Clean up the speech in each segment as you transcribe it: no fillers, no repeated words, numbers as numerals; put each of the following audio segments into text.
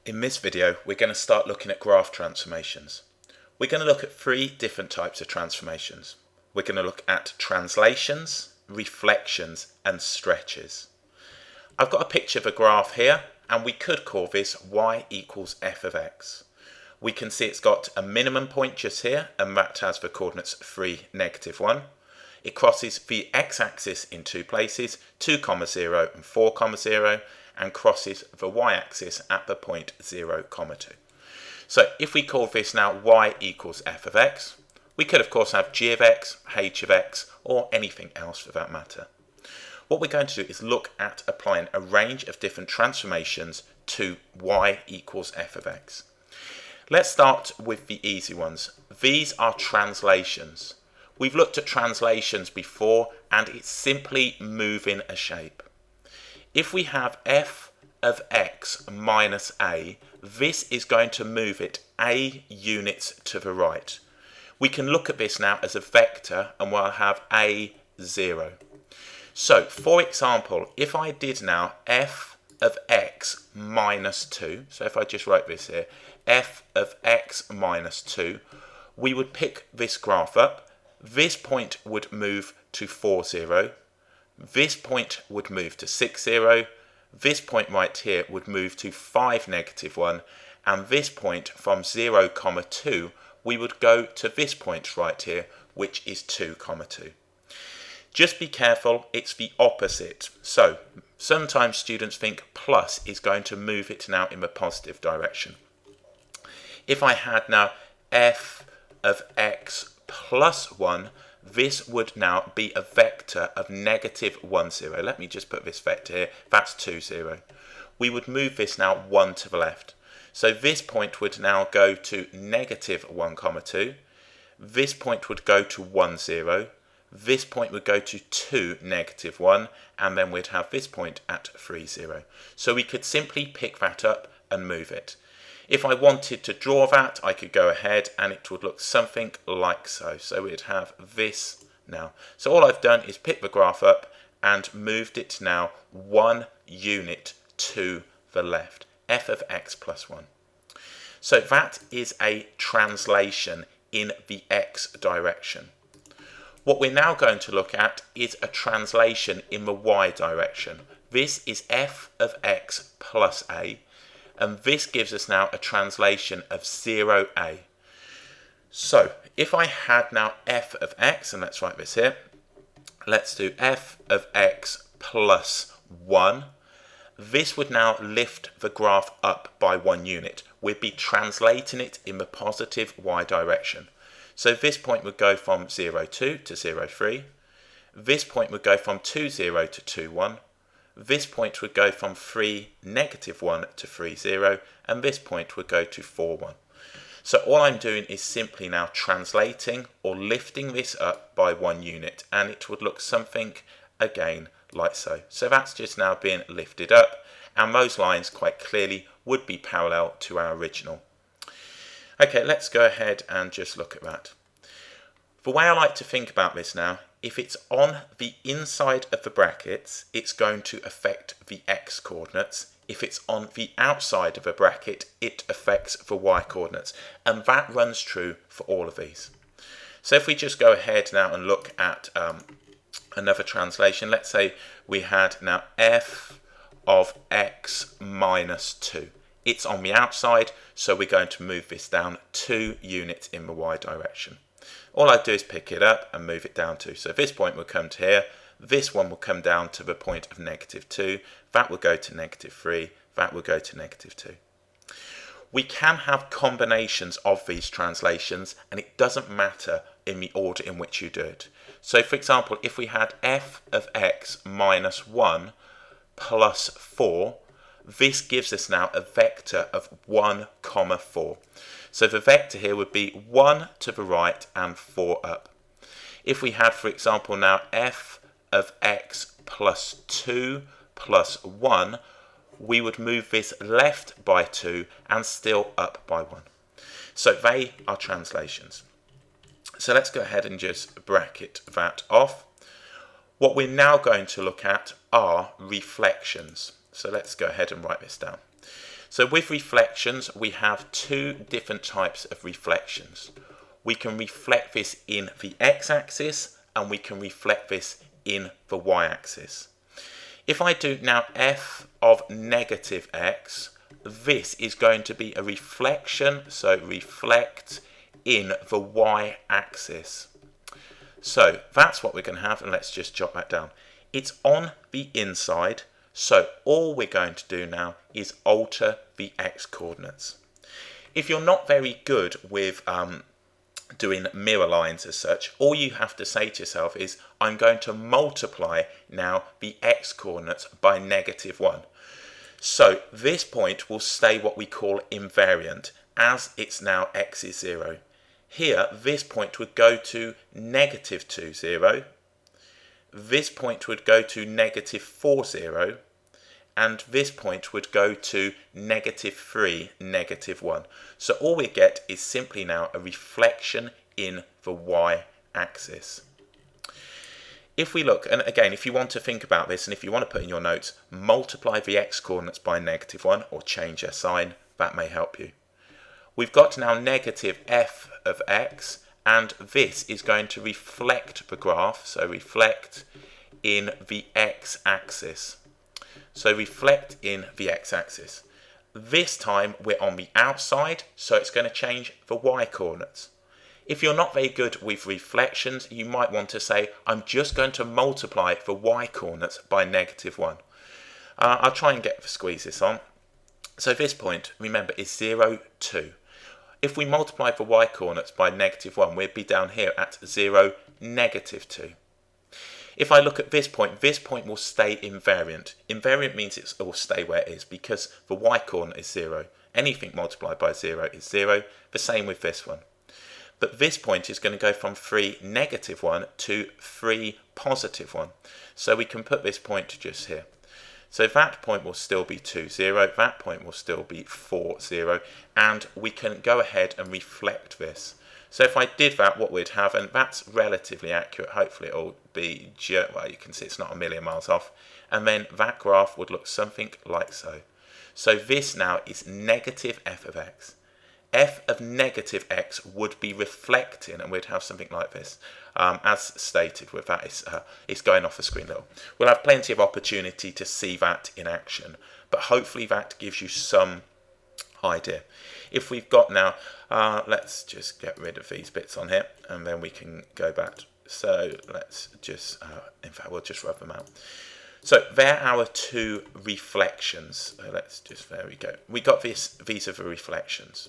In this video, we're going to start looking at graph transformations. We're going to look at three different types of transformations. We're going to look at translations, reflections, and stretches. I've got a picture of a graph here, and we could call this y equals f of x. We can see it's got a minimum point just here, and that has the coordinates 3, -1. It crosses the x-axis in two places, 2, 0 and 4, 0, and crosses the y-axis at the point 0, 2. So if we call this now y equals f of x, we could of course have g of x, h of x, or anything else for that matter. What we're going to do is look at applying a range of different transformations to y equals f of x. Let's start with the easy ones. These are translations. We've looked at translations before, and it's simply moving a shape. If we have f of x minus a, this is going to move it a units to the right. We can look at this now as a vector, and we'll have a 0. So, for example, if I did now f of x minus 2, so if I just wrote this here, f of x minus 2, we would pick this graph up. This point would move to 4, 0. This point would move to 6, 0. This point right here would move to 5, -1. And this point from 0, 2, we would go to this point right here, which is 2, 2. Just be careful, it's the opposite. So, sometimes students think plus is going to move it now in the positive direction. If I had now f of x plus 1, this would now be a vector of -1, 0. Let me just put this vector here. That's 2, 0. We would move this now 1 to the left. So this point would now go to -1, 2. This point would go to 1, 0. This point would go to 2, -1. And then we'd have this point at 3, 0. So we could simply pick that up and move it. If I wanted to draw that, I could go ahead and it would look something like so. So we'd have this now. So all I've done is pick the graph up and moved it now 1 unit to the left. F of x plus 1. So that is a translation in the x direction. What we're now going to look at is a translation in the y direction. This is f of x plus a. And this gives us now a translation of 0a. So, if I had now f of x, and let's write this here, let's do f of x plus 1. This would now lift the graph up by 1 unit. We'd be translating it in the positive y direction. So this point would go from 0, 2 to 0, 3. This point would go from 2, 0 to 2, 1. This point would go from 3, -1 to 3, 0, and this point would go to 4, 1. So all I'm doing is simply now translating or lifting this up by 1 unit, and it would look something again like so. So that's just now being lifted up, and those lines quite clearly would be parallel to our original. Okay, let's go ahead and just look at that. The way I like to think about this now, if it's on the inside of the brackets, it's going to affect the x coordinates. If it's on the outside of a bracket, it affects the y coordinates. And that runs true for all of these. So if we just go ahead now and look at another translation, let's say we had now f of x minus 2. It's on the outside, so we're going to move this down 2 units in the y direction. All I do is pick it up and move it down 2. So this point will come to here. This one will come down to the point of -2. That will go to -3. That will go to -2. We can have combinations of these translations, and it doesn't matter in the order in which you do it. So for example, if we had f of x minus 1 plus 4, this gives us now a vector of 1, 4. So the vector here would be 1 to the right and 4 up. If we had, for example, now f of x plus 2 plus 1, we would move this left by 2 and still up by 1. So they are translations. So let's go ahead and just bracket that off. What we're now going to look at are reflections. So let's go ahead and write this down. So with reflections, we have two different types of reflections. We can reflect this in the x-axis and we can reflect this in the y-axis. If I do now f of negative x, this is going to be a reflection, so reflect in the y-axis. So that's what we're going to have, and let's just jot that down. It's on the inside, so all we're going to do now is alter the x coordinates. If you're not very good with doing mirror lines as such, all you have to say to yourself is, I'm going to multiply now the x coordinates by -1. So this point will stay what we call invariant, as it's now x is 0. Here, this point would go to -2, 0. This point would go to -4, 0. And this point would go to -3, -1. So all we get is simply now a reflection in the y-axis. If we look, and again, if you want to think about this, and if you want to put in your notes, multiply the x coordinates by -1 or change their sign, that may help you. We've got now negative f of x, and this is going to reflect the graph, so reflect in the x-axis. So reflect in the x-axis. This time we're on the outside, so it's going to change the y-coordinates. If you're not very good with reflections, you might want to say, I'm just going to multiply the y-coordinates by -1. I'll try and squeeze this on. So this point, remember, is 0, 2. If we multiply the y-coordinates by -1, we'd be down here at 0, -2. If I look at this point will stay invariant. Invariant means it will stay where it is because the y-coordinate is 0. Anything multiplied by 0 is 0. The same with this one. But this point is going to go from 3, -1 to 3, +1. So we can put this point just here. So that point will still be 2, 0. That point will still be 4, 0. And we can go ahead and reflect this. So if I did that, what we'd have, and that's relatively accurate, hopefully it'll be, well, you can see it's not a million miles off, and then that graph would look something like so. So this now is negative f of x. F of negative x would be reflecting, and we'd have something like this. As stated with that, it's going off the screen a little. We'll have plenty of opportunity to see that in action, but hopefully that gives you some idea. If we've got now, let's just get rid of these bits on here, and then we can go back. So let's just, in fact, we'll just rub them out. So there are our two reflections. Let's just, there we go. We got these are the reflections.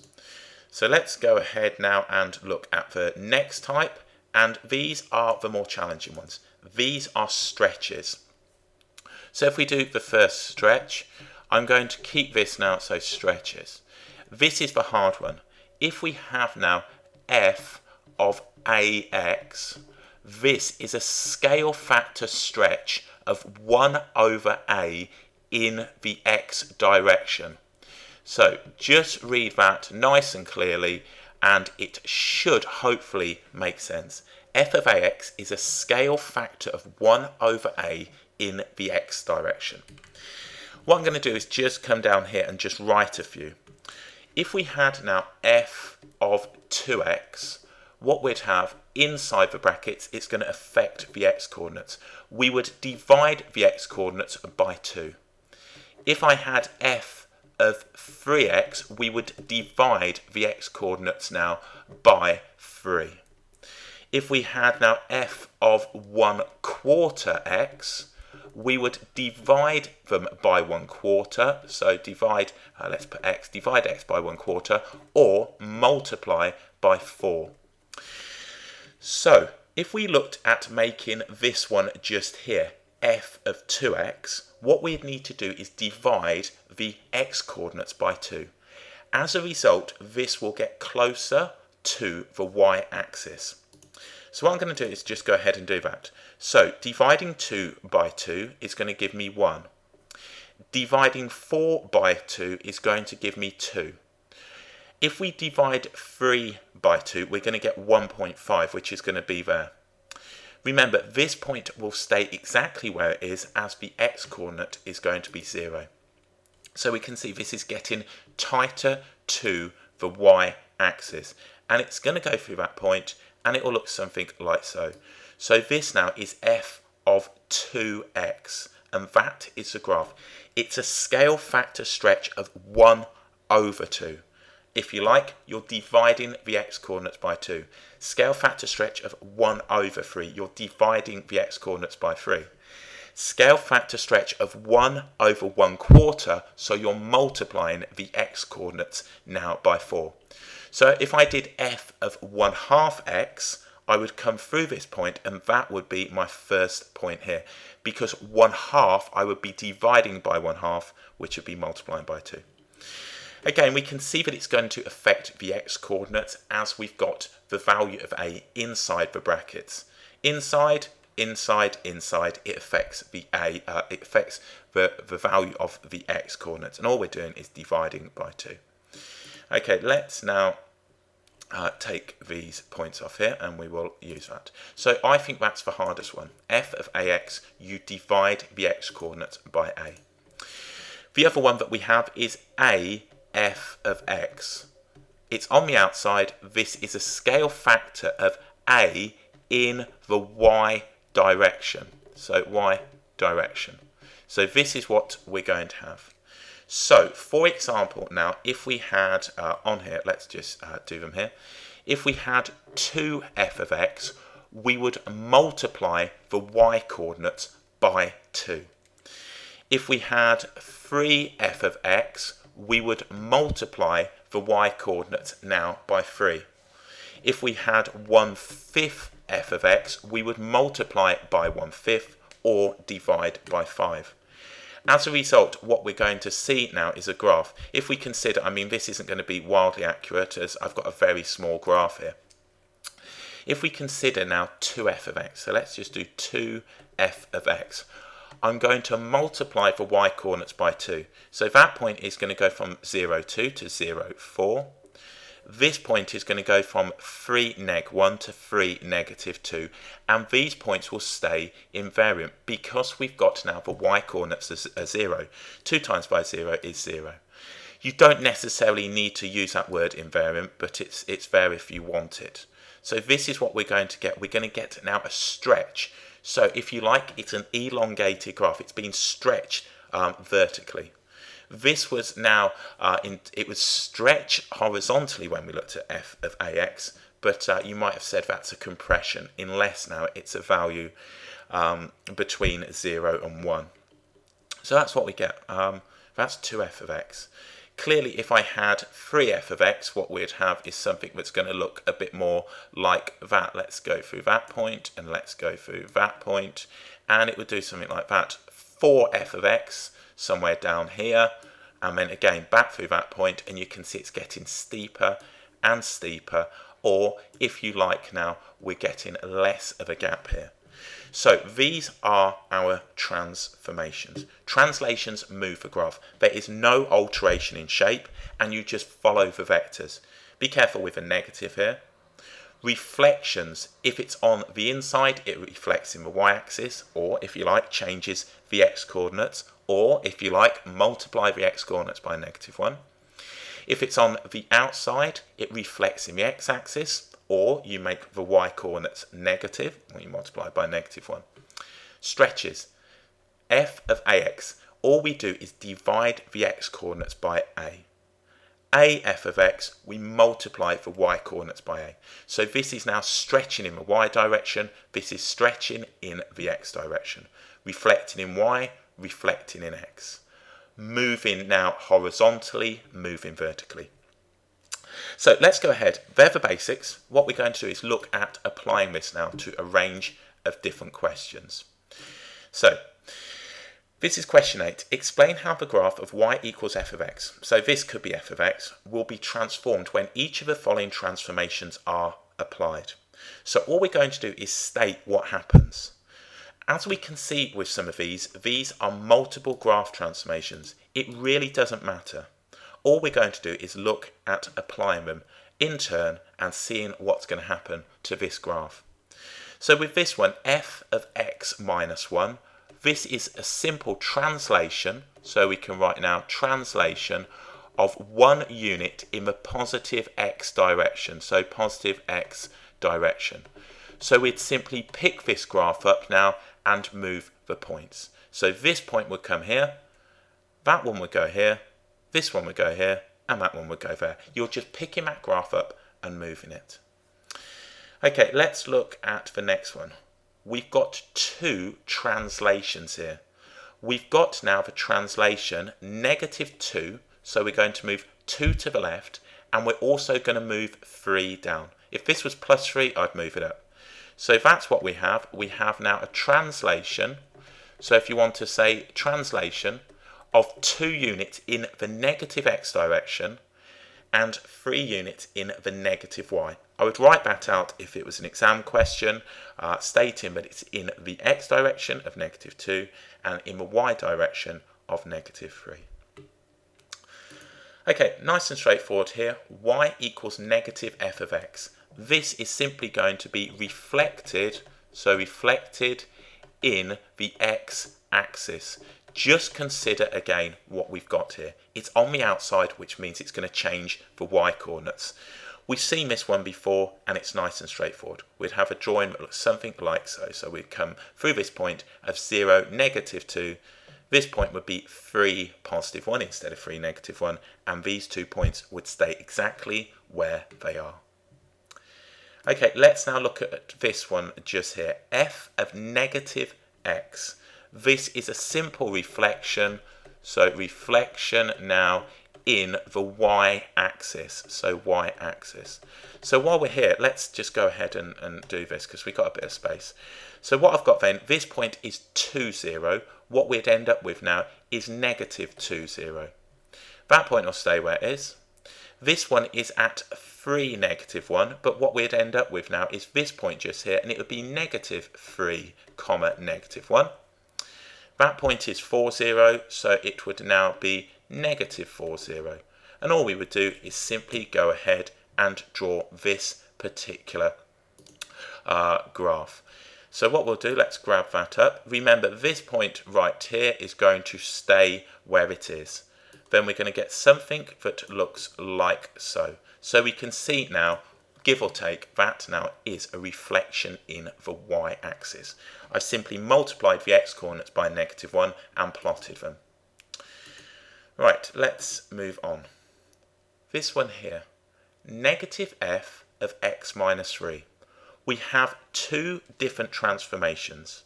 So let's go ahead now and look at the next type, and these are the more challenging ones. These are stretches. So if we do the first stretch, I'm going to keep this now, so stretches. This is the hard one. If we have now f of ax, this is a scale factor stretch of 1 over a in the x direction. So just read that nice and clearly, and it should hopefully make sense. F of ax is a scale factor of 1 over a in the x direction. What I'm going to do is just come down here and just write a few. If we had now f of 2x, what we'd have inside the brackets, it's going to affect the x coordinates. We would divide the x coordinates by 2. If I had f of 3x, we would divide the x coordinates now by 3. If we had now f of 1/4 x, we would divide them by 1/4. So divide, let's put x, divide x by 1/4, or multiply by 4. So if we looked at making this one just here, f of 2x, what we'd need to do is divide the x coordinates by 2. As a result, this will get closer to the y-axis. So what I'm going to do is just go ahead and do that. So dividing 2 by 2 is going to give me 1. Dividing 4 by 2 is going to give me 2. If we divide 3 by 2, we're going to get 1.5, which is going to be there. Remember, this point will stay exactly where it is as the x coordinate is going to be 0. So we can see this is getting tighter to the y-axis, and it's going to go through that point, and it will look something like so. So this now is f of 2x, and that is the graph. It's a scale factor stretch of 1 over 2. If you like, you're dividing the x-coordinates by 2. Scale factor stretch of 1 over 3, you're dividing the x-coordinates by 3. Scale factor stretch of 1 over 1/4, so you're multiplying the x-coordinates now by 4. So if I did f of 1/2 x, I would come through this point, and that would be my first point here. Because 1/2, I would be dividing by 1/2, which would be multiplying by 2. Again, we can see that it's going to affect the x-coordinates as we've got the value of a inside the brackets. Inside, inside, inside, it affects the the value of the x-coordinates, and all we're doing is dividing by 2. Okay, let's now take these points off here, and we will use that. So I think that's the hardest one. F of ax, you divide the x-coordinates by a. The other one that we have is a f of x. It's on the outside. This is a scale factor of a in the y direction. So y direction. So this is what we're going to have. So for example, now if we had on here, let's just do them here. If we had 2f of x, we would multiply the y coordinates by 2. If we had 3f of x, we would multiply the y coordinates now by 3. If we had 1/5 f of x, we would multiply it by 1/5 or divide by 5. As a result, what we're going to see now is a graph. If we consider, I mean, this isn't going to be wildly accurate as I've got a very small graph here. If we consider now 2f of x, so let's just do 2f of x. I'm going to multiply the y coordinates by 2. So that point is going to go from 0, 2 to 0, 4. This point is going to go from 3, neg 1 to 3, negative 2. And these points will stay invariant because we've got now the y coordinates as 0. 2 times by 0 is 0. You don't necessarily need to use that word invariant, but it's there if you want it. So this is what we're going to get. We're going to get now a stretch. So if you like, it's an elongated graph. It's been stretched vertically. This was now, it was stretched horizontally when we looked at f of ax, but you might have said that's a compression, unless now it's a value between 0 and 1. So that's what we get. That's 2f of x. Clearly, if I had 3f of x, what we'd have is something that's going to look a bit more like that. Let's go through that point, and let's go through that point, and it would do something like that. 4f of x, somewhere down here, and then again back through that point, and you can see it's getting steeper and steeper, or if you like now, we're getting less of a gap here. So these are our transformations. Translations move the graph. There is no alteration in shape, and you just follow the vectors. Be careful with a negative here. Reflections, if it's on the inside, it reflects in the y-axis, or if you like, changes the x-coordinates, or if you like, multiply the x-coordinates by -1. If it's on the outside, it reflects in the x-axis, or you make the y-coordinates negative, or you multiply by -1. Stretches, f of ax, all we do is divide the x-coordinates by a. Af of x, we multiply the y-coordinates by a. So this is now stretching in the y direction, this is stretching in the x direction. Reflecting in y, reflecting in x. Moving now horizontally, moving vertically. So let's go ahead. They're the basics. What we're going to do is look at applying this now to a range of different questions. So this is question 8. Explain how the graph of y equals f of x. So this could be f of x, will be transformed when each of the following transformations are applied. So all we're going to do is state what happens. As we can see with some of these are multiple graph transformations. It really doesn't matter. All we're going to do is look at applying them in turn and seeing what's going to happen to this graph. So with this one, f of x minus 1, This is a simple translation, so we can write now translation of 1 unit in the positive x direction, so positive x direction. So we'd simply pick this graph up now and move the points. So this point would come here, that one would go here, this one would go here, and that one would go there. You're just picking that graph up and moving it. Okay, let's look at the next one. We've got 2 translations here. We've got now the translation -2, so we're going to move 2 to the left, and we're also going to move 3 down. If this was +3, I'd move it up. So that's what we have. We have now a translation. So if you want to say translation of 2 units in the negative x direction and 3 units in the negative y. I would write that out if it was an exam question, stating that it's in the x direction of -2 and in the y direction of -3. Okay, nice and straightforward here. Y equals -f of x. This is simply going to be reflected, so reflected in the x-axis. Just consider again what we've got here. It's on the outside, which means it's going to change the y-coordinates. We've seen this one before, and it's nice and straightforward. We'd have a drawing that looks something like so. So we'd come through this point of 0, -2. This point would be 3, +1 instead of 3, -1. And these 2 points would stay exactly where they are. Okay, let's now look at this one just here. F of -x. This is a simple reflection. So reflection now in the y-axis. So y-axis. So while we're here, let's just go ahead and do this because we've got a bit of space. So what I've got then, this point is 2, 0. What we'd end up with now is -2, 0. That point will stay where it is. This one is at 3, -1, but what we'd end up with now is this point just here, and it would be -3, -1. That point is 4, 0, so it would now be -4, 0. And all we would do is simply go ahead and draw this particular graph. So what we'll do, let's grab that up. Remember, this point right here is going to stay where it is. Then we're going to get something that looks like so. So we can see now, give or take, that now is a reflection in the y-axis. I've simply multiplied the x-coordinates by -1 and plotted them. Right, let's move on. This one here, -f of x minus 3. We have 2 different transformations.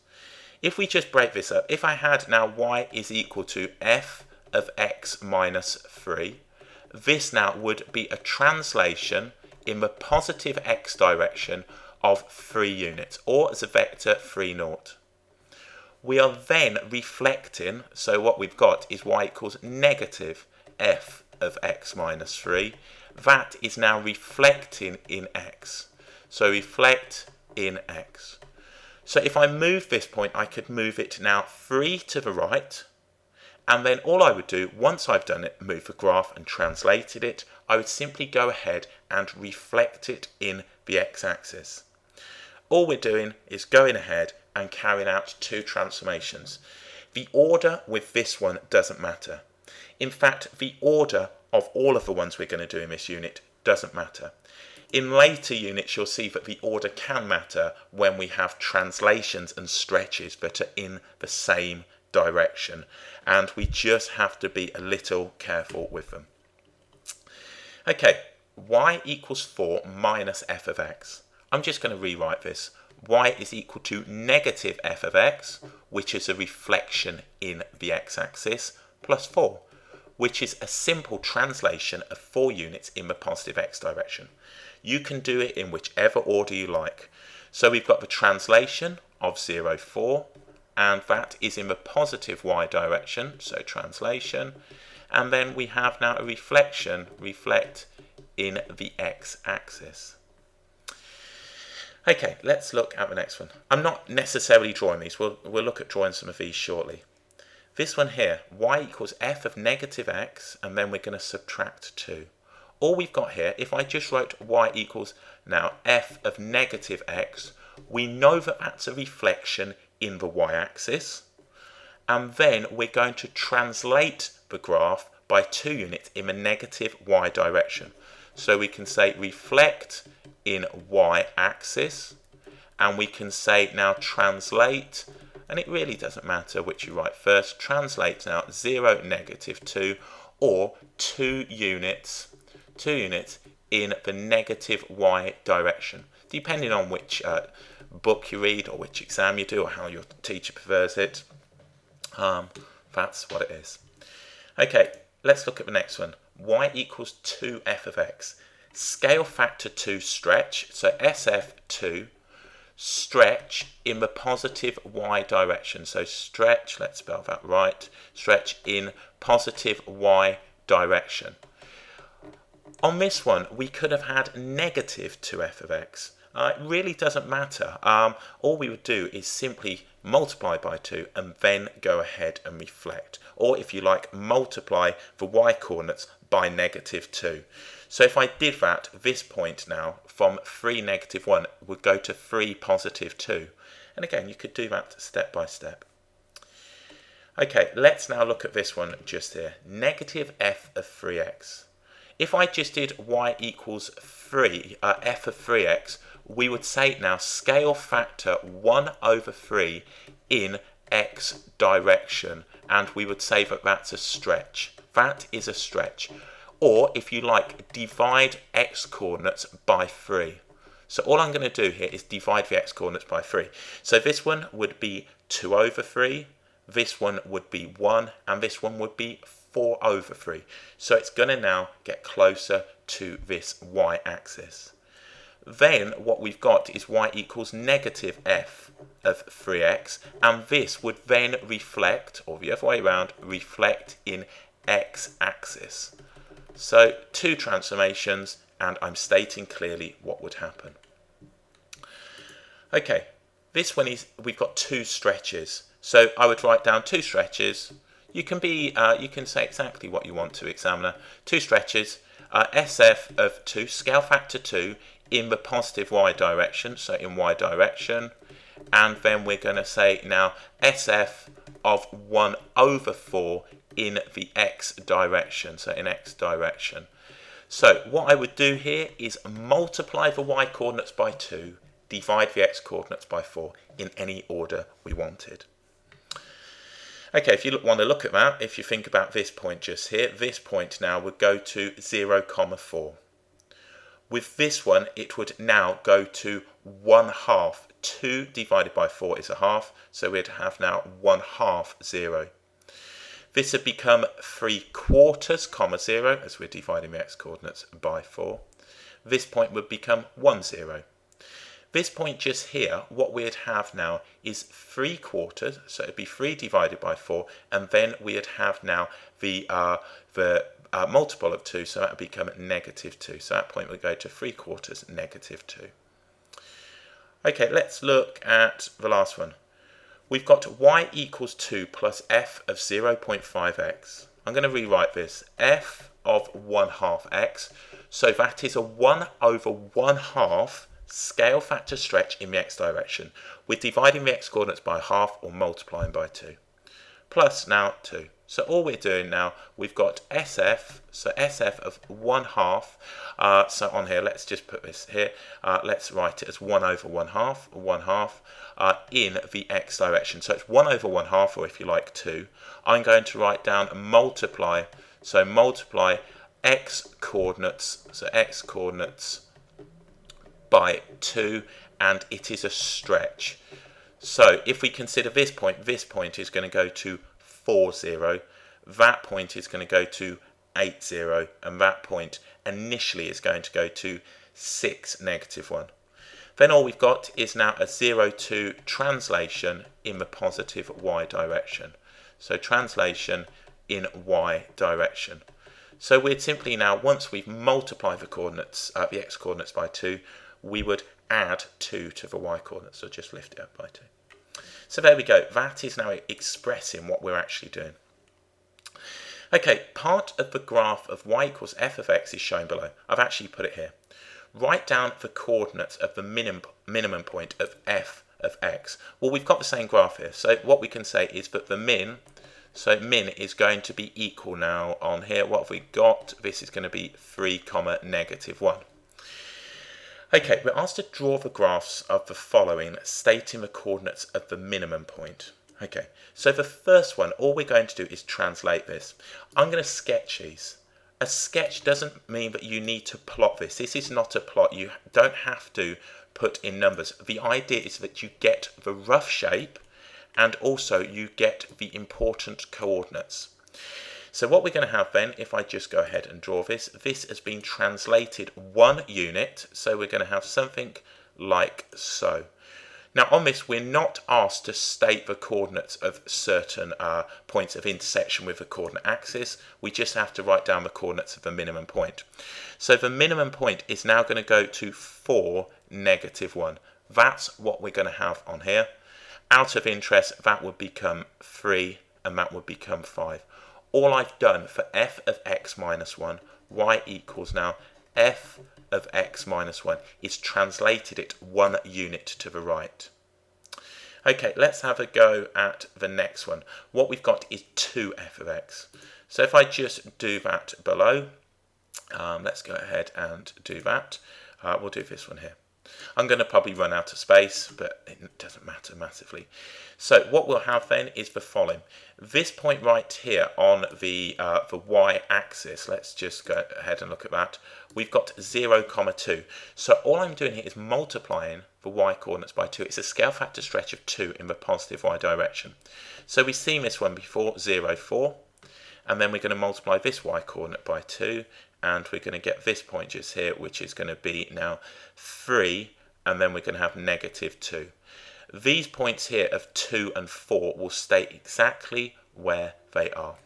If we just break this up, if I had now y is equal to f of x minus 3, this now would be a translation in the positive x direction of 3 units, or as a vector 3, 0. We are then reflecting, so what we've got is y equals -f of x minus 3. That is now reflecting in x. So reflect in x. So if I move this point, I could move it now 3 to the right. And then all I would do, once I've done it, move the graph and translated it, I would simply go ahead and reflect it in the x-axis. All we're doing is going ahead and carrying out 2 transformations. The order with this one doesn't matter. In fact, the order of all of the ones we're going to do in this unit doesn't matter. In later units, you'll see that the order can matter when we have translations and stretches that are in the same direction, and we just have to be a little careful with them. Okay, y equals 4 minus f of x. I'm just going to rewrite this. Y is equal to -f of x, which is a reflection in the x-axis, plus 4, which is a simple translation of 4 units in the positive x direction. You can do it in whichever order you like. So we've got the translation of 0, 4, and that is in the positive y direction, so translation. And then we have now a reflection, reflect in the x-axis. Okay, let's look at the next one. I'm not necessarily drawing these. We'll look at drawing some of these shortly. This one here, y equals f of -x, and then we're going to subtract 2. All we've got here, if I just wrote y equals now f of -x, we know that that's a reflection in the y-axis. and then we're going to translate the graph by 2 units in the negative y direction. So we can say reflect in y-axis, and we can say now translate, and it really doesn't matter which you write first, translate now 0, -2, or 2 units in the negative y direction, depending on which book you read or which exam you do or how your teacher prefers it. That's what it is. Okay, let's look at the next one. Y equals 2f of x. Scale factor 2 stretch, so SF2, stretch in the positive y direction. So stretch, let's spell that right, stretch in positive y direction. On this one, we could have had negative 2f of x. It really doesn't matter. All we would do is simply multiply by 2 and then go ahead and reflect. Or if you like, multiply the y coordinates by -2. So if I did that, this point now from 3, -1 would go to 3, +2. And again, you could do that step by step. Okay, let's now look at this one just here. Negative f of 3x. If I just did y equals 3, f of 3x, we would say now scale factor 1/3 in x direction, and we would say that that's a stretch. That is a stretch. Or, if you like, divide x coordinates by 3. So all I'm going to do here is divide the x coordinates by 3. So this one would be 2/3, this one would be 1, and this one would be 4/3. So it's going to now get closer to this y-axis. Then what we've got is y equals negative f of 3x, and this would then reflect, or the other way around, reflect in x-axis. So 2 transformations, and I'm stating clearly what would happen. Okay, this one is, we've got 2 stretches. So I would write down 2 stretches. You can say exactly what you want to, examiner. 2 stretches, SF of 2, scale factor 2 in the positive y direction, so in y direction, and then we're going to say now SF of 1/4 in the x direction, so in x direction. So what I would do here is multiply the y coordinates by 2, divide the x coordinates by 4 in any order we wanted. Okay, if you want to look at that, if you think about this point just here, this point now would go to 0, 4. With this one, it would now go to 1/2. 2 divided by 4 is a half, so we'd have now 1/2, 0. This would become 3/4, 0, as we're dividing the x coordinates by 4. This point would become 1, 0. This point just here, what we'd have now is 3/4, so it'd be 3 divided by 4, and then we'd have now the multiple of 2, so that would become -2. So that point would go to 3/4, -2. Okay, let's look at the last one. We've got y equals 2 plus f of 0.5x. I'm going to rewrite this. F of 1/2 x. So that is a 1/1/2 scale factor stretch in the x direction. We're dividing the x coordinates by half or multiplying by 2. Plus now 2. So all we're doing now, we've got SF, so SF of 1/2. So on here, let's just put this here. Let's write it as 1/1/2 in the x direction. So it's 1/1/2, or if you like 2. I'm going to write down multiply. So multiply x coordinates, so x coordinates by 2, and it is a stretch. So if we consider this point is going to go to 4, 0. That point is going to go to 8, 0. And that point initially is going to go to 6, -1. Then all we've got is now a 0 to translation in the positive y direction. So translation in y direction. So we'd simply now, once we've multiplied the coordinates, the x coordinates by 2, we would add 2 to the y coordinates, so just lift it up by 2. So there we go. That is now expressing what we're actually doing. Okay, part of the graph of y equals f of x is shown below. I've actually put it here. Write down the coordinates of the minimum point of f of x. Well, we've got the same graph here, so what we can say is that the min, so min is going to be equal now on here. What have we got? This is going to be 3, -1. Okay, we're asked to draw the graphs of the following, stating the coordinates of the minimum point. Okay, so the first one, all we're going to do is translate this. I'm going to sketch these. A sketch doesn't mean that you need to plot this. This is not a plot. You don't have to put in numbers. The idea is that you get the rough shape and also you get the important coordinates. So what we're going to have then, if I just go ahead and draw this, this has been translated 1 unit, so we're going to have something like so. Now on this, we're not asked to state the coordinates of certain points of intersection with the coordinate axis. We just have to write down the coordinates of the minimum point. So the minimum point is now going to go to 4, -1. That's what we're going to have on here. Out of interest, that would become 3 and that would become 5. All I've done for f of x minus 1, y equals now f of x minus 1, is translated it 1 unit to the right. Okay, let's have a go at the next one. What we've got is 2f of x. So if I just do that below, let's go ahead and do that. We'll do this one here. I'm going to probably run out of space, but it doesn't matter massively. So what we'll have then is the following. This point right here on the y-axis, let's just go ahead and look at that. We've got 0, 2. So all I'm doing here is multiplying the y-coordinates by 2. It's a scale factor stretch of 2 in the positive y direction. So we've seen this one before, 0, 4. And then we're going to multiply this y-coordinate by 2. And we're going to get this point just here, which is going to be now 3, and then we're going to have -2. These points here of 2 and 4 will stay exactly where they are.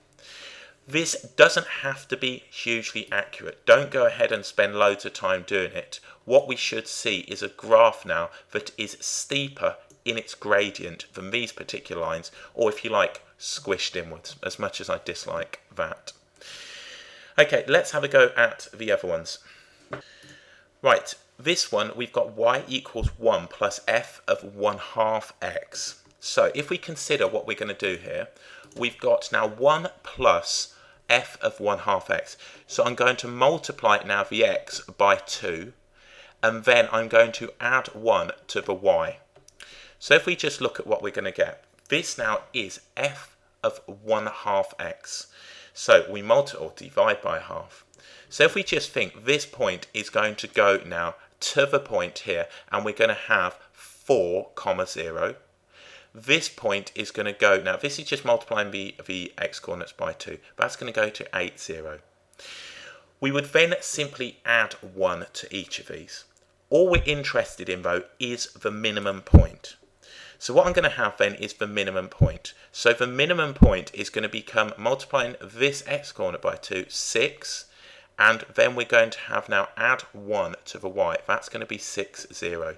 This doesn't have to be hugely accurate. Don't go ahead and spend loads of time doing it. What we should see is a graph now that is steeper in its gradient than these particular lines, or if you like, squished inwards, as much as I dislike that. Okay, let's have a go at the other ones. Right, this one we've got y equals 1 plus f of 1/2 x. So if we consider what we're going to do here, we've got now 1 plus f of 1/2 x. So I'm going to multiply now the x by 2, and then I'm going to add 1 to the y. So if we just look at what we're going to get, this now is f of 1/2 x. So we multiply or divide by half. So if we just think this point is going to go now to the point here, and we're going to have 4, 0. This point is going to go, now this is just multiplying the x coordinates by 2. That's going to go to 8, 0. We would then simply add 1 to each of these. All we're interested in though is the minimum point. So what I'm going to have then is the minimum point. So the minimum point is going to become, multiplying this x coordinate by 2, 6. And then we're going to have now add 1 to the y. That's going to be 6, 0.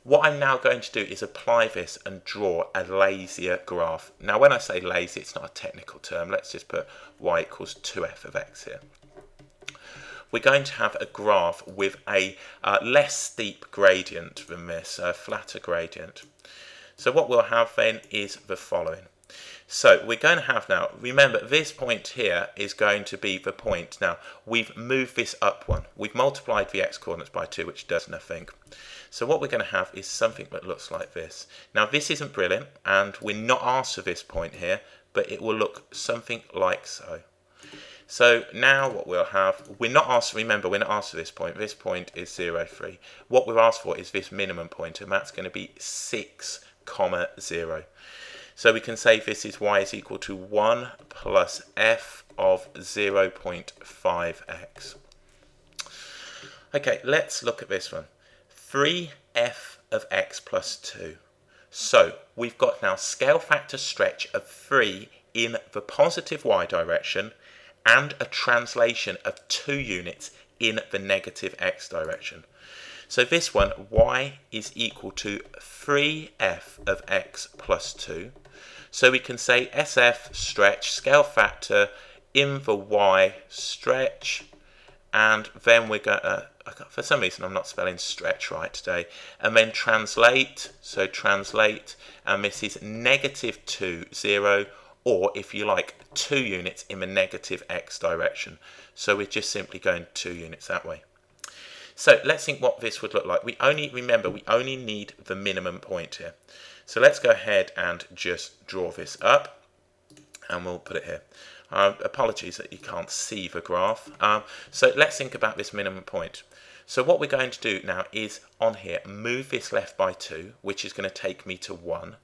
What I'm now going to do is apply this and draw a lazier graph. Now when I say lazy, it's not a technical term. Let's just put y equals 2f of x here. We're going to have a graph with a less steep gradient than this, a flatter gradient. So what we'll have then is the following. So we're going to have now, remember this point here is going to be the point. Now we've moved this up 1. We've multiplied the x coordinates by 2, which does nothing. So what we're going to have is something that looks like this. Now this isn't brilliant, and we're not asked for this point here, but it will look something like so. So now what we'll have, we're not asked, remember we're not asked for this point. This point is 0, 3. What we're asked for is this minimum point, and that's going to be 6, 0. So we can say this is y is equal to 1 plus f of 0.5x. Okay, let's look at this one. 3f of x plus 2. So we've got now scale factor stretch of 3 in the positive y direction and a translation of 2 units in the negative x direction. So this one, y is equal to 3f of x plus 2. So we can say SF stretch, scale factor in the y stretch, and then we're going to for some reason I'm not spelling stretch right today. And then translate, so translate, and this is -2, 0, or if you like, 2 units in the negative x direction. So we're just simply going 2 units that way. So let's think what this would look like. We only need the minimum point here. So let's go ahead and just draw this up, and we'll put it here. Apologies that you can't see the graph. So let's think about this minimum point. So what we're going to do now is on here, move this left by 2, which is going to take me to 1.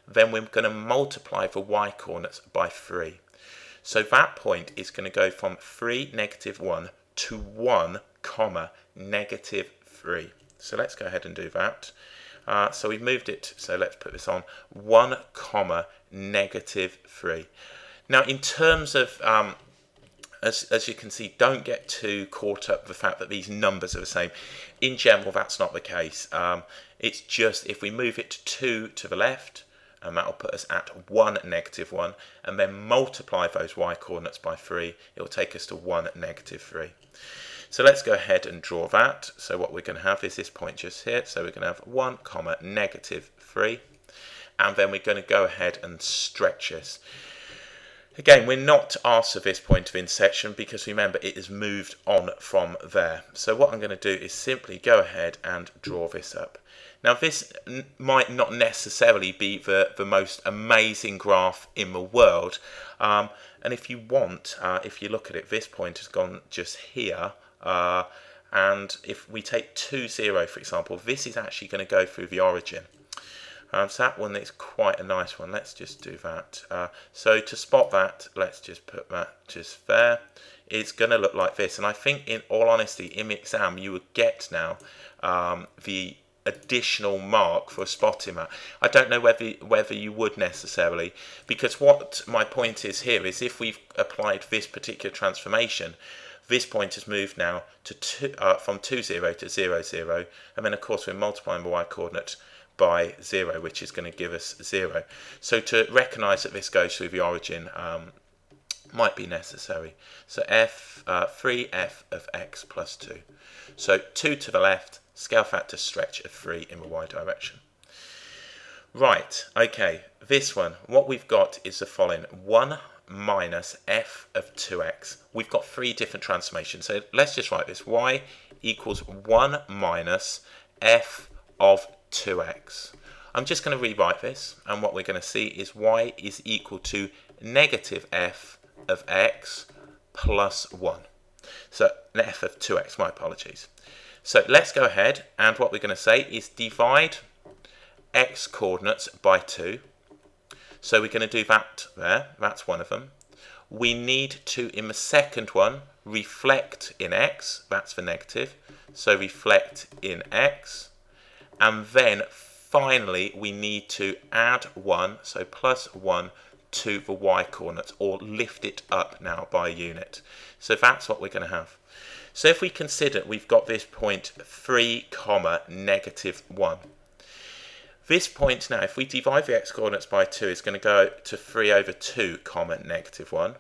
Then we're going to multiply the y coordinates by 3. So that point is going to go from 3, -1 to 1, -3. So let's go ahead and do that. So we've moved it, so let's put this on 1, -3. Now in terms of, as you can see, don't get too caught up with the fact that these numbers are the same. In general, that's not the case. It's just if we move it 2 to the left, and that will put us at 1, -1, and then multiply those y coordinates by 3, it will take us to 1, -3. So let's go ahead and draw that. So what we're going to have is this point just here. So we're going to have 1, -3, and then we're going to go ahead and stretch this. Again, we're not asked of this point of intersection because remember it is moved on from there. So what I'm going to do is simply go ahead and draw this up. Now this might not necessarily be the most amazing graph in the world, and if you want, if you look at it, this point has gone just here, and if we take 2, 0 for example, this is actually going to go through the origin. So that one is quite a nice one. Let's just do that. So to spot that, let's just put that just there. It's going to look like this, and I think in all honesty in the exam you would get now the additional mark for spotting that. I don't know whether you would necessarily, because what my point is here is if we've applied this particular transformation, this point has moved now to from 2, 0 to 0, 0, and then of course we're multiplying the y coordinate by 0, which is going to give us 0. So to recognise that this goes through the origin might be necessary. So 3f of x plus 2. So 2 to the left, scale factor stretch of 3 in the y direction. Right, okay, this one, what we've got is the following: 1 minus f of 2x. We've got 3 different transformations. So let's just write this. Y equals 1 minus f of 2x. I'm just going to rewrite this, and what we're going to see is y is equal to negative f of x plus 1. So f of 2x, my apologies. So let's go ahead, and what we're going to say is divide x coordinates by 2. So we're going to do that there, that's one of them. We need to, in the second one, reflect in x, that's the negative, so reflect in x. And then finally we need to add 1, so plus 1 to the y coordinates, or lift it up now by a unit. So that's what we're going to have. So if we consider we've got this point 3, -1. This point now, if we divide the x coordinates by 2, is going to go to 3 over 2, -1.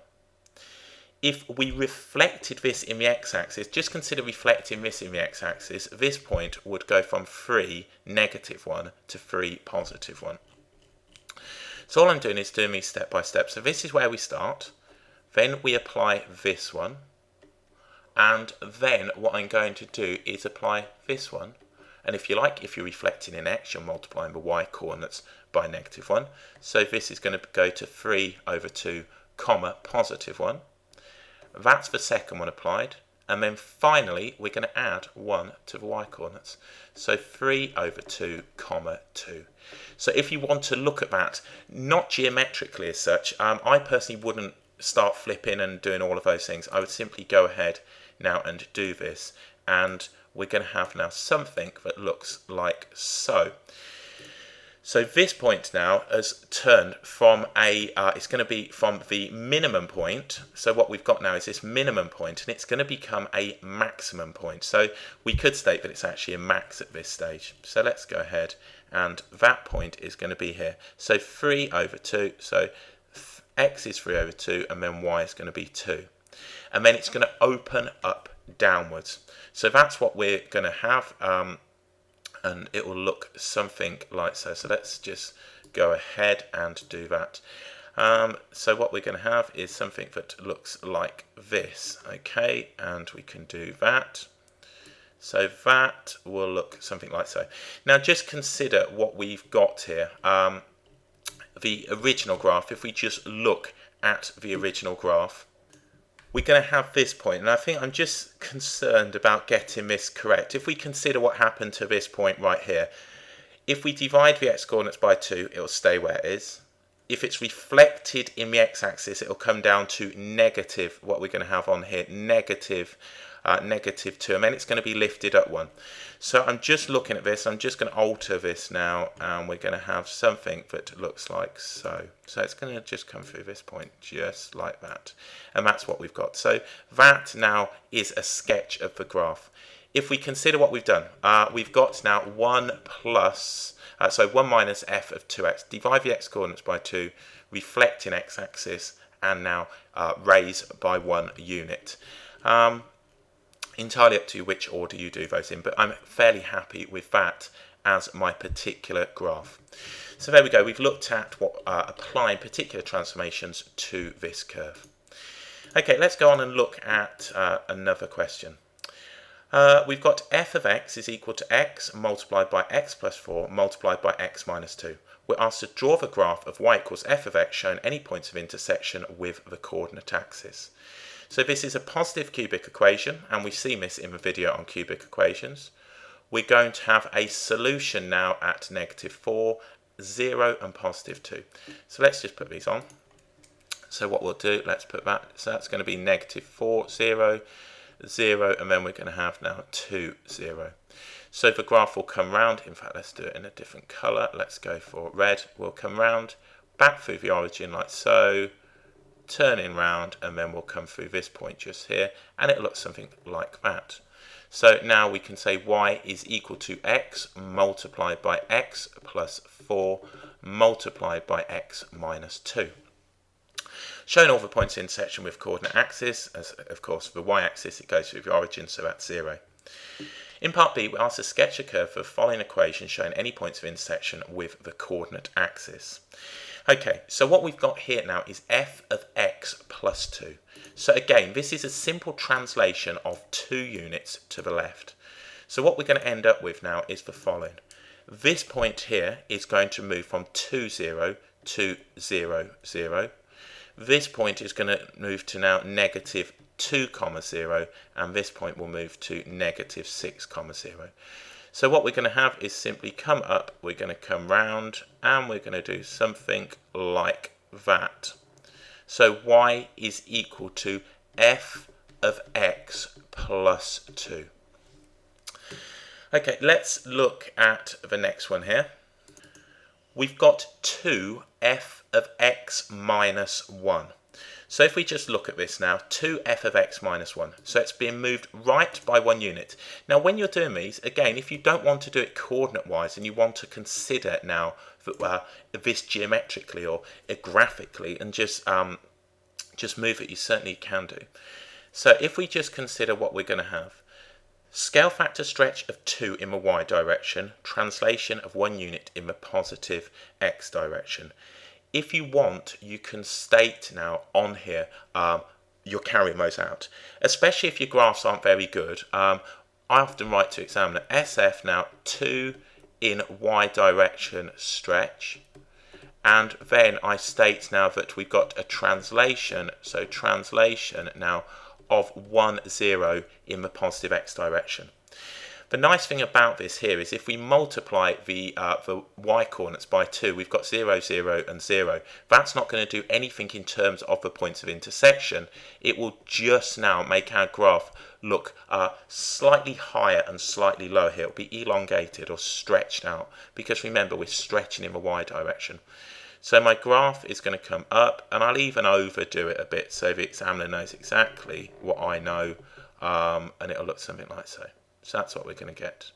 If we reflected this in the x-axis, just consider reflecting this in the x-axis, this point would go from 3, -1 to 3, +1. So all I'm doing is doing these step by step. So this is where we start, then we apply this one, and then what I'm going to do is apply this one. And if you like, if you're reflecting in x, you're multiplying the y coordinates by -1. So this is going to go to 3 over 2, +1. That's the second one applied. And then finally, we're going to add 1 to the y coordinates. So 3 over 2, 2. So if you want to look at that, not geometrically as such, I personally wouldn't start flipping and doing all of those things. I would simply go ahead now and do this. And we're going to have now something that looks like so. So this point now has turned from it's going to be from the minimum point. So what we've got now is this minimum point, and it's going to become a maximum point. So we could state that it's actually a max at this stage. So let's go ahead, and that point is going to be here. So 3 over 2, so x is 3 over 2, and then y is going to be 2. And then it's going to open up downwards. So that's what we're going to have, and it will look something like so. So let's just go ahead and do that. So what we're going to have is something that looks like this, okay, and we can do that. So that will look something like so. Now just consider what we've got here. The original graph, if we just look at the original graph, we're going to have this point, and I think I'm just concerned about getting this correct. If we consider what happened to this point right here, if we divide the x-coordinates by 2, it will stay where it is. If it's reflected in the x-axis, it will come down to negative, what we're going to have on here, negative 2, and then it's going to be lifted up 1. So I'm just looking at this, I'm just going to alter this now, and we're going to have something that looks like so. So it's going to just come through this point, just like that. And that's what we've got. So that now is a sketch of the graph. If we consider what we've done, we've got now 1 minus f of 2x. Divide the x-coordinates by 2, reflect in x-axis, and now raise by 1 unit. Entirely up to you which order you do those in, but I'm fairly happy with that as my particular graph. So there we go, we've looked at what applying particular transformations to this curve. Okay, let's go on and look at another question. We've got f of x is equal to x multiplied by x plus 4 multiplied by x minus 2. We're asked to draw the graph of y equals f of x showing any points of intersection with the coordinate axis. So this is a positive cubic equation, and we've seen this in the video on cubic equations. We're going to have a solution now at -4, 0 and positive 2. So let's just put these on. So what we'll do, let's put that, so that's going to be -4, 0, 0, and then we're going to have now 2, 0. So the graph will come round, in fact let's do it in a different colour, let's go for red, we'll come round, back through the origin like so, turning round, and then we'll come through this point just here, and it looks something like that. So now we can say y is equal to x multiplied by x plus 4 multiplied by x minus 2. Showing all the points of intersection with coordinate axis, as of course the y-axis it goes through the origin, so that's 0. In part B, we're asked to sketch a curve for the following equation showing any points of intersection with the coordinate axis. Okay, so what we've got here now is f of x plus 2. So again, this is a simple translation of 2 units to the left. So what we're going to end up with now is the following. This point here is going to move from 2, 0 to 0, 0. This point is going to move to now -2, 0, and this point will move to -6, 0. So what we're going to have is simply come up, we're going to come round, and we're going to do something like that. So y is equal to f of x plus 2. Okay, let's look at the next one here. We've got 2f of x minus 1. So if we just look at this now, 2f of x minus 1. So it's being moved right by 1 unit. Now when you're doing these, again, if you don't want to do it coordinate-wise and you want to consider now this geometrically or graphically and just move it, you certainly can do. So if we just consider what we're going to have, scale factor stretch of 2 in the y direction, translation of 1 unit in the positive x direction. If you want, you can state now on here, you're carrying those out. Especially if your graphs aren't very good. I often write to examiner, SF now 2 in y direction stretch. And then I state now that we've got a translation, so translation now of 1, 0 in the positive x direction. The nice thing about this here is if we multiply the y coordinates by 2, we've got 0, 0 and 0. That's not going to do anything in terms of the points of intersection. It will just now make our graph look slightly higher and slightly lower here. It will be elongated or stretched out because remember we're stretching in the y direction. So my graph is going to come up, and I'll even overdo it a bit so the examiner knows exactly what I know, and it'll look something like so. So that's what we're going to get.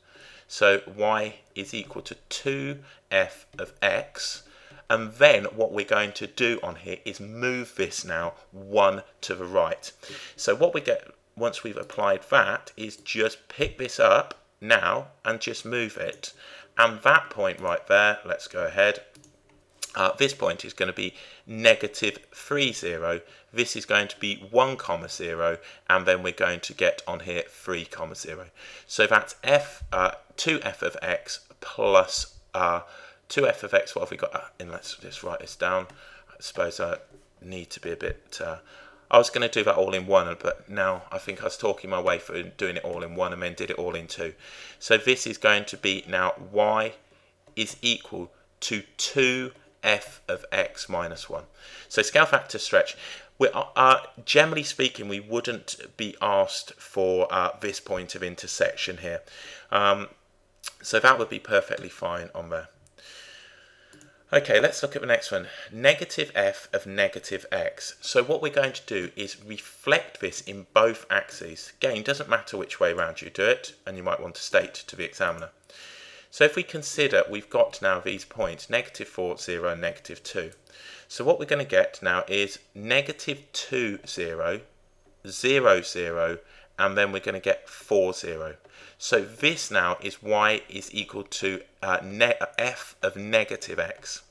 So y is equal to 2f of x, and then what we're going to do on here is move this now 1 to the right. So what we get once we've applied that, is just pick this up now and just move it. And that point right there, let's go ahead. This point is going to be -3, 0. This is going to be 1, 0, and then we're going to get on here 3, 0. So that's 2f of x plus 2f of x. What have we got? And let's just write this down. I suppose I need to be a bit. I was going to do that all in one, but now I think I was talking my way through doing it all in one and then did it all in two. So this is going to be now y is equal to 2f of x minus 1. So scale factor stretch. Generally speaking, we wouldn't be asked for this point of intersection here. So that would be perfectly fine on there. Okay, let's look at the next one. -f of -x. So what we're going to do is reflect this in both axes. Again, it doesn't matter which way around you do it, and you might want to state to the examiner. So if we consider, we've got now these points, -4, 0, and -2. So what we're going to get now is -2, 0, 0, 0, and then we're going to get 4, 0. So this now is y is equal to f of -x.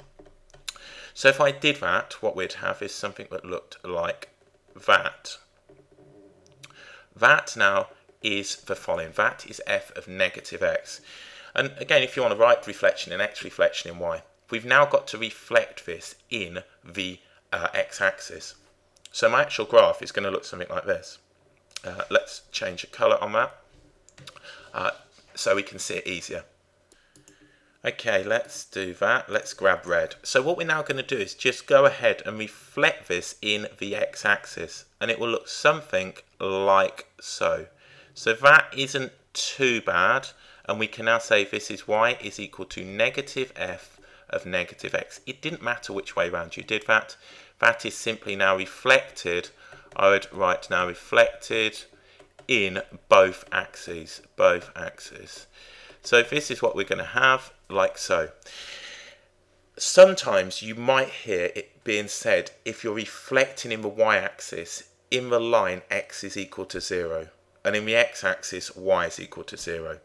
So if I did that, what we'd have is something that looked like that. That now is the following. That is f of -x. And again, if you want to write reflection in x, reflection in y, we've now got to reflect this in the x-axis. So my actual graph is going to look something like this. Let's change the colour on that so we can see it easier. Okay, let's do that. Let's grab red. So what we're now going to do is just go ahead and reflect this in the x-axis, and it will look something like so. So that isn't too bad, and we can now say this is y is equal to -f of -x. It didn't matter which way around you did that. That is simply now reflected. I would write now reflected in both axes. So this is what we're going to have, like so. Sometimes you might hear it being said, if you're reflecting in the y-axis, in the line x is equal to 0, and in the x-axis y is equal to 0.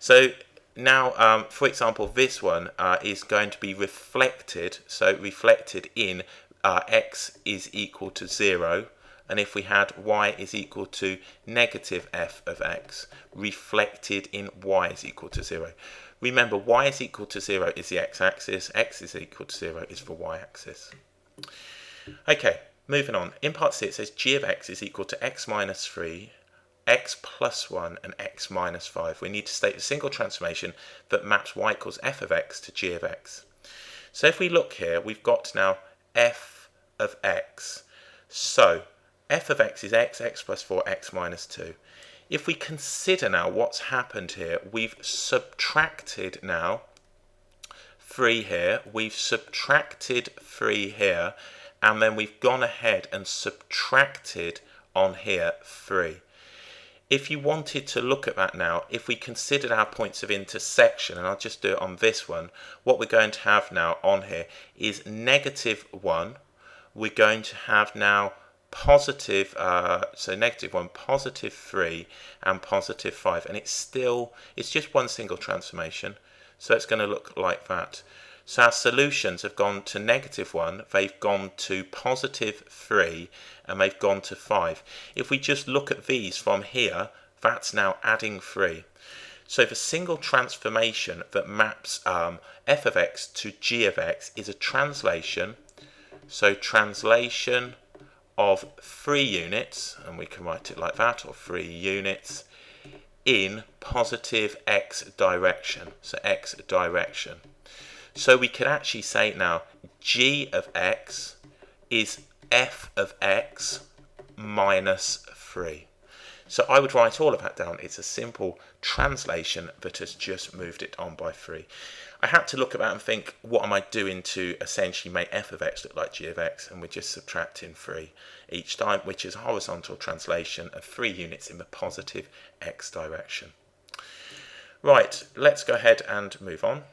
So now, for example, this one is going to be reflected, so reflected in x is equal to 0, and if we had y is equal to -f of x, reflected in y is equal to 0. Remember, y is equal to 0 is the x-axis, x is equal to 0 is the y-axis. Okay, moving on. In part C it says g of x is equal to x minus 3, x plus 1, and x minus 5. We need to state a single transformation that maps y equals f of x to g of x. So if we look here, we've got now f of x. So f of x is x, x plus 4, x minus 2. If we consider now what's happened here, we've subtracted now 3 here, we've subtracted 3 here, and then we've gone ahead and subtracted on here 3. If you wanted to look at that now, if we considered our points of intersection, and I'll just do it on this one, what we're going to have now on here is -1. We're going to have now positive, so -1, +3, and +5, and it's just one single transformation, so it's going to look like that. So our solutions have gone to -1, they've gone to +3, and they've gone to 5. If we just look at these from here, that's now adding 3. So the single transformation that maps f of x to g of x is a translation. So translation of 3 units, and we can write it like that, or 3 units, in positive x direction. So x direction. So we could actually say now g of x is f of x minus 3. So I would write all of that down. It's a simple translation that has just moved it on by 3. I had to look at that and think, what am I doing to essentially make f of x look like g of x? And we're just subtracting 3 each time, which is a horizontal translation of 3 units in the positive x direction. Right, let's go ahead and move on.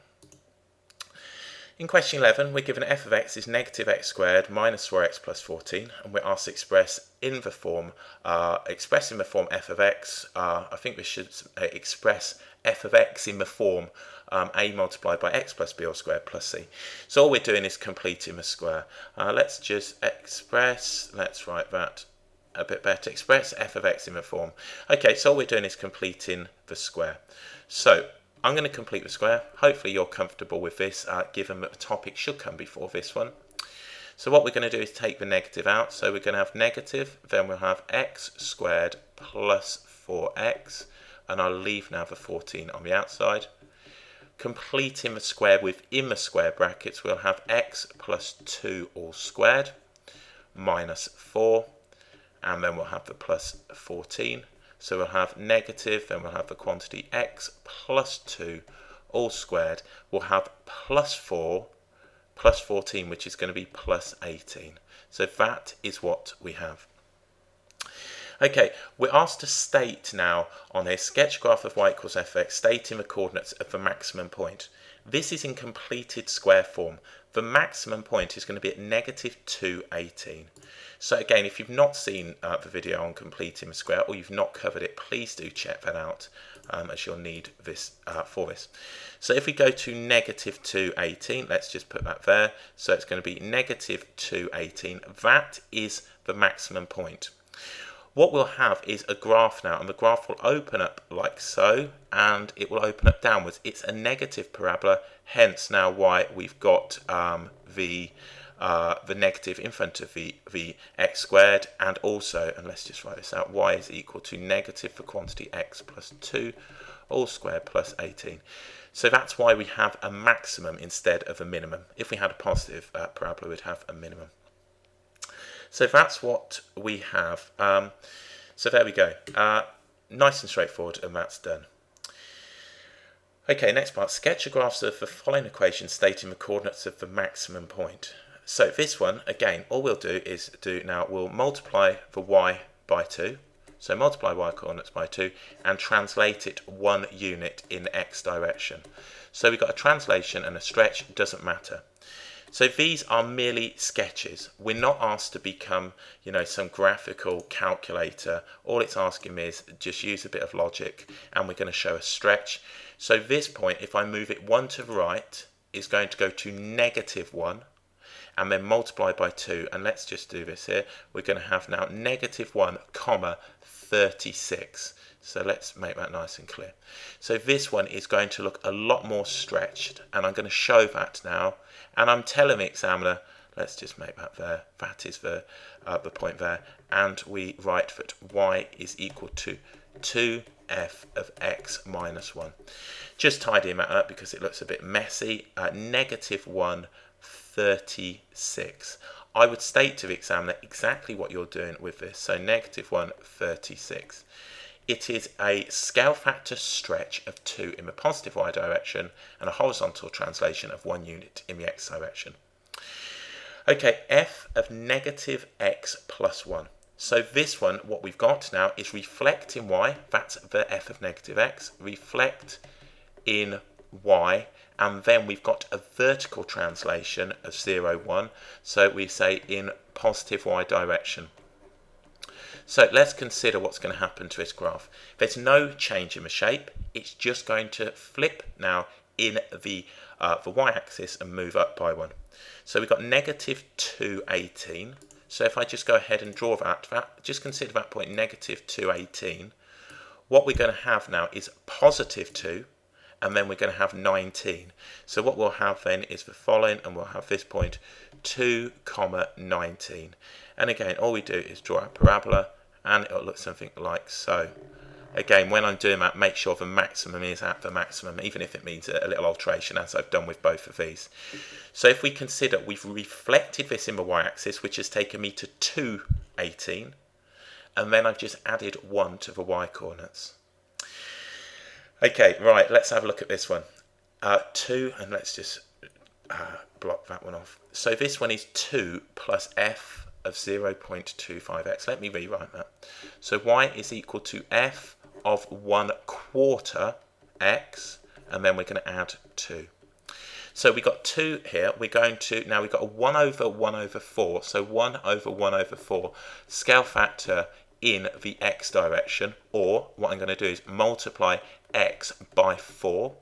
In question 11, we're given f of x is negative x squared minus 4x plus 14, and we're asked to express in the form, f of x. I think we should express f of x in the form a multiplied by x plus b all squared plus c. So all we're doing is completing the square. Let's just let's write that a bit better, express f of x in the form. Okay, so all we're doing is completing the square. So I'm going to complete the square. Hopefully you're comfortable with this, given that the topic should come before this one. So what we're going to do is take the negative out. So we're going to have negative, then we'll have x squared plus 4x, and I'll leave now the 14 on the outside. Completing the square within the square brackets, we'll have x plus 2 all squared minus 4, and then we'll have the plus 14. So we'll have negative, then we'll have the quantity x plus 2 all squared. We'll have plus 4 plus 14, which is going to be plus 18. So that is what we have. Okay, we're asked to state now on a sketch graph of y equals fx, stating the coordinates of the maximum point. This is in completed square form. The maximum point is going to be at negative 2, 18. So again, if you've not seen the video on completing the square, or you've not covered it, please do check that out, as you'll need this for this. So if we go to negative 2, 18, let's just put that there. So it's going to be negative 2, 18. That is the maximum point. What we'll have is a graph now, and the graph will open up like so, and it will open up downwards. It's a negative parabola, hence now why we've got the negative in front of the x squared, and also, and let's just write this out, y is equal to negative for quantity x plus 2 all squared plus 18. So that's why we have a maximum instead of a minimum. If we had a positive parabola, we'd have a minimum. So that's what we have. So there we go. Nice and straightforward, and that's done. Okay, next part. Sketch a graph of the following equation stating the coordinates of the maximum point. So this one, again, all we'll do is we'll multiply the y by 2. So multiply y coordinates by 2 and translate it 1 unit in x direction. So we've got a translation and a stretch, doesn't matter. So these are merely sketches. We're not asked to become, some graphical calculator. All it's asking me is just use a bit of logic, and we're going to show a stretch. So this point, if I move it 1 to the right, is going to go to negative 1, and then multiply by 2. And let's just do this here. We're going to have now negative 1, comma 36. So let's make that nice and clear. So this one is going to look a lot more stretched, and I'm going to show that now. And I'm telling the examiner, let's just make that there, that is the point there, and we write that y is equal to 2f of x minus 1. Just tidying that up because it looks a bit messy. Negative 1, 36. I would state to the examiner exactly what you're doing with this. So negative 1, 36. It is a scale factor stretch of 2 in the positive y direction and a horizontal translation of 1 unit in the x direction. Okay, f of negative x plus 1. So this one, what we've got now is reflect in y, that's the f of negative x, reflect in y, and then we've got a vertical translation of 0, 1, so we say in positive y direction. So let's consider what's going to happen to this graph. There's no change in the shape. It's just going to flip now in the y-axis and move up by 1. So we've got negative 2, 18. So if I just go ahead and draw that, just consider that point negative 2, 18. What we're going to have now is positive 2, and then we're going to have 19. So what we'll have then is the following, and we'll have this point 2, 19. And again, all we do is draw a parabola, and it'll look something like so. Again, when I'm doing that, make sure the maximum is at the maximum, even if it means a little alteration, as I've done with both of these. So if we consider, we've reflected this in the y-axis, which has taken me to 2, 18, and then I've just added 1 to the y-coordinates. Okay, right, let's have a look at this one. 2, and let's just block that one off. So this one is 2 plus f of 0.25x. Let me rewrite that. So y is equal to f of 1/4 x, and then we're going to add 2. So we got 2 here. We're going to, now we've got a 1 over 1 over 4. So 1 over 1 over 4. Scale factor in the x direction. Or what I'm going to do is multiply x by 4.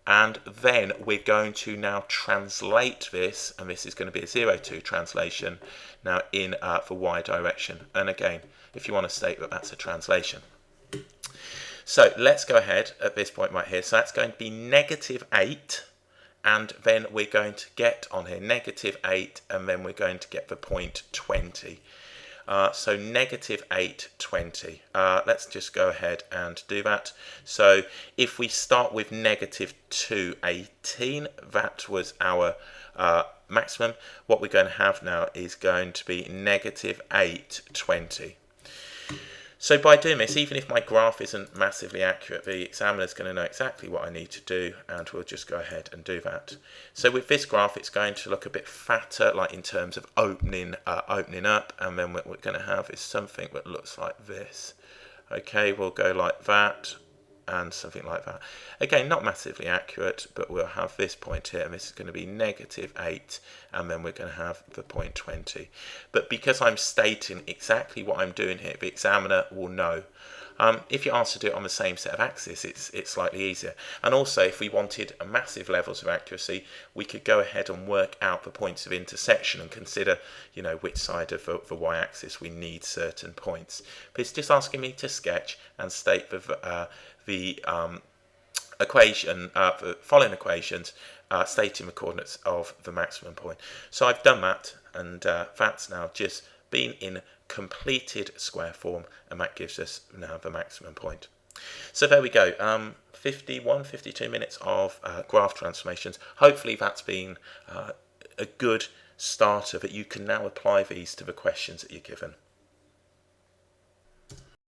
And then we're going to now translate this, and this is going to be a 0-2 translation, now in the y direction. And again, if you want to state that that's a translation. So let's go ahead at this point right here. So that's going to be -8, and then we're going to get on here -8, and then we're going to get the point 20. So -8, 20. Let's just go ahead and do that. So if we start with -2, 18, that was our maximum. What we're going to have now is going to be -8, 20. So by doing this, even if my graph isn't massively accurate, the examiner is going to know exactly what I need to do, and we'll just go ahead and do that. So with this graph, it's going to look a bit fatter, like in terms of opening up, and then what we're going to have is something that looks like this. Okay, we'll go like that, and something like that. Again, not massively accurate, but we'll have this point here, and this is going to be -8, and then we're going to have the point 20. But because I'm stating exactly what I'm doing here, the examiner will know. If you ask to do it on the same set of axes, it's slightly easier. And also, if we wanted massive levels of accuracy, we could go ahead and work out the points of intersection and consider, you know, which side of the y-axis we need certain points. But it's just asking me to sketch and state the equation, the following equations, stating the coordinates of the maximum point. So I've done that, and that's now just been in completed square form, and that gives us now the maximum point. So there we go, 52 minutes of graph transformations. Hopefully that's been a good starter that you can now apply these to the questions that you're given.